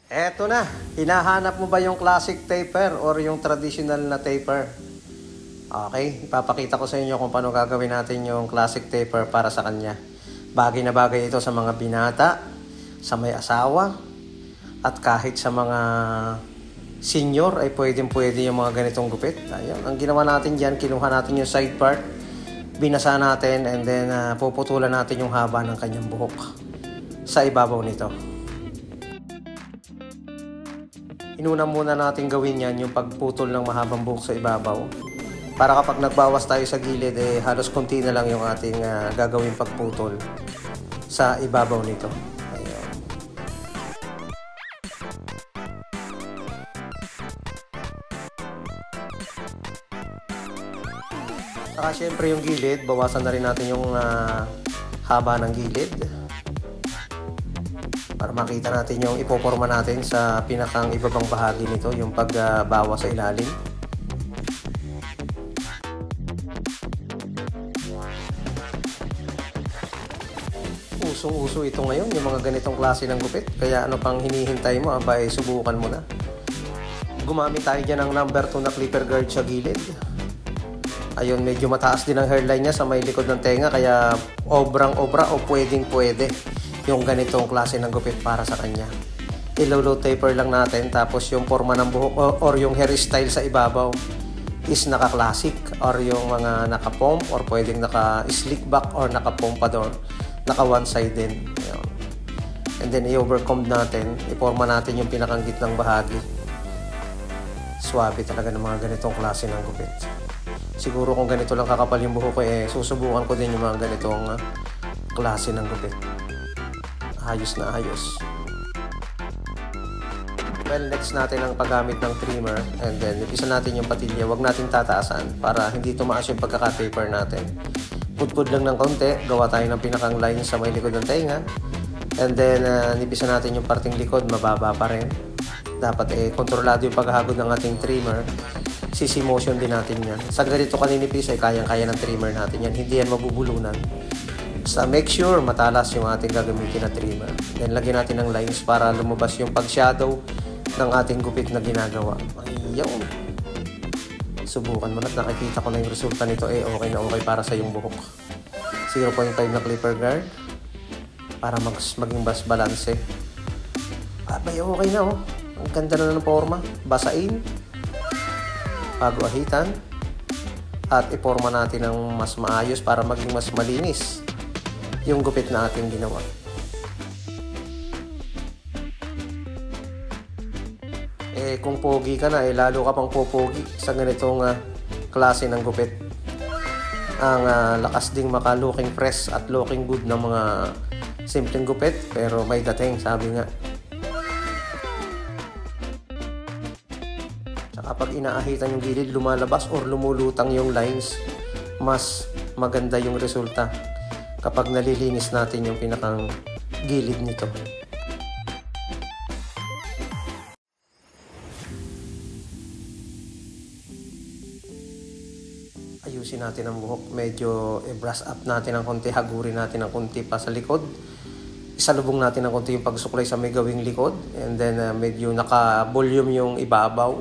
Eto na, hinahanap mo ba yung classic taper or yung traditional na taper? Okay, ipapakita ko sa inyo kung paano gagawin natin yung classic taper para sa kanya. Bagay na bagay ito sa mga binata, sa may asawa, at kahit sa mga senior ay pwede yung mga ganitong gupit. Ayun, ang ginawa natin dyan, kinuha natin yung side part, binasa natin, and then puputulan natin yung haba ng kanyang buhok sa ibabaw nito. Inuna muna natin gawin yan yung pagputol ng mahabang buhok sa ibabaw. Para kapag nagbawas tayo sa gilid, halos konti na lang yung ating gagawin pagputol sa ibabaw nito. Ayan. Saka syempre yung gilid, bawasan na rin natin yung haba ng gilid. Para makita natin yung ipoporma natin sa pinakang ibabang bahagi nito, yung pagbawas sa ilalim. Usong-uso ito ngayon, yung mga ganitong klase ng gupit. Kaya ano pang hinihintay mo, abay subukan mo na. Gumamit tayo dyan ng number 2 na clipper guard sa gilid. Ayun, medyo mataas din ang hairline niya sa may likod ng tenga, kaya obrang-obra o pwedeng-pwede yung ganitong klase ng gupit para sa kanya. I-low taper lang natin, tapos yung forma ng buhok or yung hairstyle sa ibabaw is naka-classic or yung mga naka-pomp or pwedeng naka-slick back or naka-pompador, naka-one side din. Ayun. And then i-overcomb natin, iporma natin yung pinakang gitnang bahagi. Swabe talaga ng mga ganitong klase ng gupit. Siguro kung ganito lang kakapal yung buhok ko, susubukan ko din yung mga ganitong klase ng gupit. Ayos na ayos. Well, next natin ang paggamit ng trimmer, and then ipisa natin yung patilya. Huwag natin tataasan para hindi tumaas yung pagkaka-taper natin. Pudpud lang ng kaunti, gawa tayo ng pinakang line sa may likod ng tenga, and then nipisa natin yung parting likod, mababa pa rin. Dapat kontrolado yung paghagod ng ating trimmer. CC motion din natin yan. Sa ganito kaninipis ay kayang-kaya ng trimmer natin yan, hindi yan mabubulunan. Basta make sure matalas yung ating gagamitin na trimmer. Then lagyan natin ng lines para lumabas yung pag-shadow ng ating gupit na ginagawa. Ayun. Subukan mo na at nakikita ko na yung resulta nito. Okay na okay para sa yung buhok. 0.5 na clipper guard para maging mas balanse. Abay, okay na oh. Ang ganda na ng forma. Basain, bago ahitan, at iporma natin ng mas maayos para maging mas malinis yung gupit na ating ginawa. Kung pogi ka na, lalo ka pang popogi sa ganitong klase ng gupit. Ang lakas ding maka-looking fresh at looking good ng mga simpleng gupit, pero may dating, sabi nga. Tsaka pag inaahitan yung gilid, lumalabas or lumulutang yung lines, mas maganda yung resulta kapag nalilinis natin yung pinakang gilid nito. Ayusin natin ang buhok. Medyo brush up natin ng konti, hagurin natin ng konti pa sa likod. Isalubong natin ng konti yung pagsuklay sa may gawing likod. And then medyo naka-volume yung ibabaw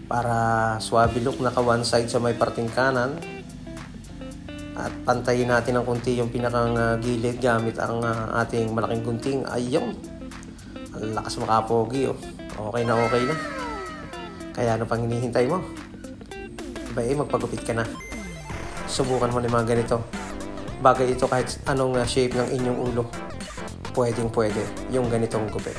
para swabe look, naka one side sa may parting kanan. At pantayin natin ng konti yung pinakang gilid gamit ang ating malaking gunting. Ayun. Ang lakas makapogi oh. Okay na okay na. Kaya ano pang hinihintay mo? Magpagupit ka na. Subukan mo ng mga ganito. Bagay ito kahit anong shape ng inyong ulo. Pwedeng pwede yung ganitong gupit.